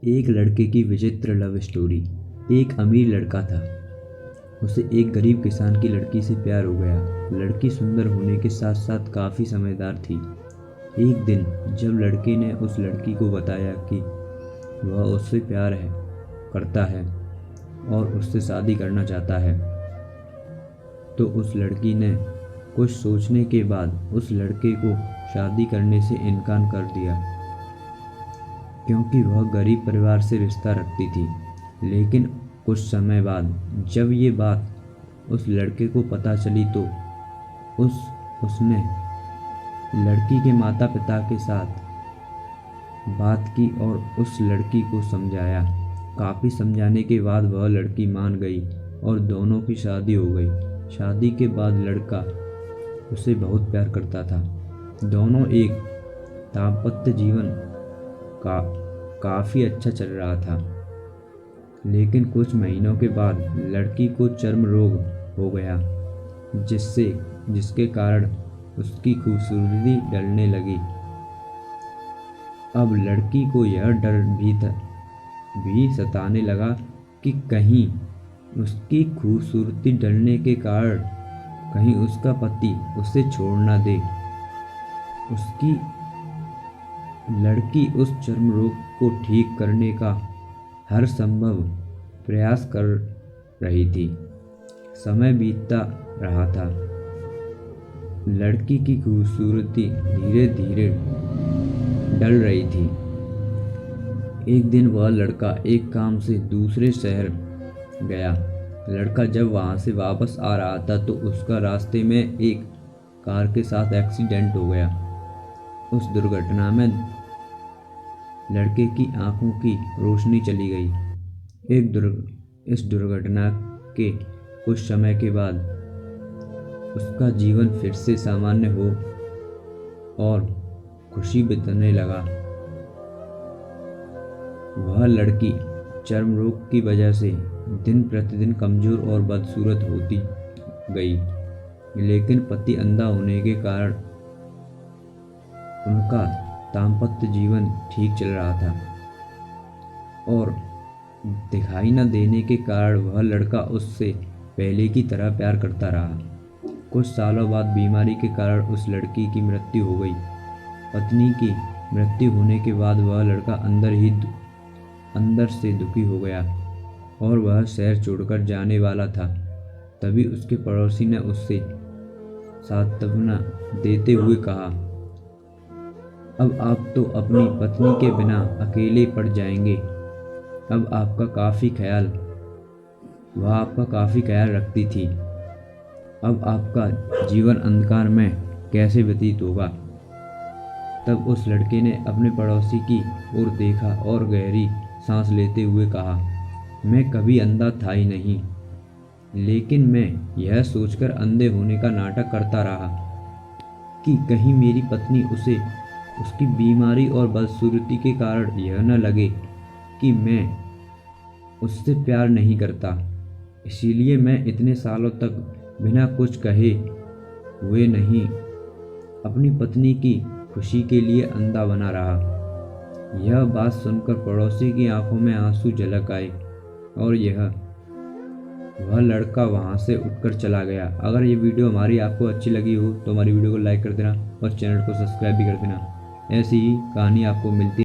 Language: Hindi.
एक लड़के की विचित्र लव स्टोरी। एक अमीर लड़का था। उसे एक गरीब किसान की लड़की से प्यार हो गया। लड़की सुंदर होने के साथ साथ काफ़ी समझदार थी। एक दिन जब लड़के ने उस लड़की को बताया कि वह उससे प्यार करता है और उससे शादी करना चाहता है, तो उस लड़की ने कुछ सोचने के बाद उस लड़के को शादी करने से इनकार कर दिया, क्योंकि वह गरीब परिवार से रिश्ता रखती थी। लेकिन कुछ समय बाद जब ये बात उस लड़के को पता चली तो उसने लड़की के माता पिता के साथ बात की और उस लड़की को समझाया। काफ़ी समझाने के बाद वह लड़की मान गई और दोनों की शादी हो गई। शादी के बाद लड़का उसे बहुत प्यार करता था। दोनों एक दाम्पत्य जीवन काफ़ी अच्छा चल रहा था। लेकिन कुछ महीनों के बाद लड़की को चर्म रोग हो गया, जिसके कारण उसकी खूबसूरती ढलने लगी। अब लड़की को यह डर भी सताने लगा कि कहीं उसकी खूबसूरती ढलने के कारण कहीं उसका पति उसे छोड़ ना दे। उसकी लड़की उस चर्म रोग को ठीक करने का हर संभव प्रयास कर रही थी। समय बीतता रहा था। लड़की की खूबसूरती धीरे धीरे ढल रही थी। एक दिन वह लड़का एक काम से दूसरे शहर गया। लड़का जब वहां से वापस आ रहा था तो उसका रास्ते में एक कार के साथ एक्सीडेंट हो गया। उस दुर्घटना में लड़के की आंखों की रोशनी चली गई। इस दुर्घटना के कुछ समय के बाद उसका जीवन फिर से सामान्य हो और खुशी बिताने लगा। वह लड़की चर्म रोग की वजह से दिन प्रतिदिन कमजोर और बदसूरत होती गई, लेकिन पति अंधा होने के कारण उनका दाम्पत्य जीवन ठीक चल रहा था और दिखाई न देने के कारण वह लड़का उससे पहले की तरह प्यार करता रहा। कुछ सालों बाद बीमारी के कारण उस लड़की की मृत्यु हो गई। पत्नी की मृत्यु होने के बाद वह लड़का अंदर से दुखी हो गया और वह शहर छोड़कर जाने वाला था। तभी उसके पड़ोसी ने उससे सांत्वना देते हुए कहा, अब आप तो अपनी पत्नी के बिना अकेले पड़ जाएंगे। अब वह आपका काफ़ी ख्याल रखती थी। अब आपका जीवन अंधकार में कैसे व्यतीत होगा। तब उस लड़के ने अपने पड़ोसी की ओर देखा और गहरी सांस लेते हुए कहा, मैं कभी अंधा था ही नहीं, लेकिन मैं यह सोचकर अंधे होने का नाटक करता रहा कि कहीं मेरी पत्नी उसे उसकी बीमारी और बदसूरती के कारण यह न लगे कि मैं उससे प्यार नहीं करता। इसीलिए मैं इतने सालों तक बिना कुछ कहे हुए नहीं अपनी पत्नी की खुशी के लिए अंधा बना रहा। यह बात सुनकर पड़ोसी की आंखों में आंसू झलक आए और वह लड़का वहां से उठकर चला गया। अगर ये वीडियो हमारी आपको अच्छी लगी हो तो हमारी वीडियो को लाइक कर देना और चैनल को सब्सक्राइब भी कर देना। ऐसी ही कहानी आपको मिलती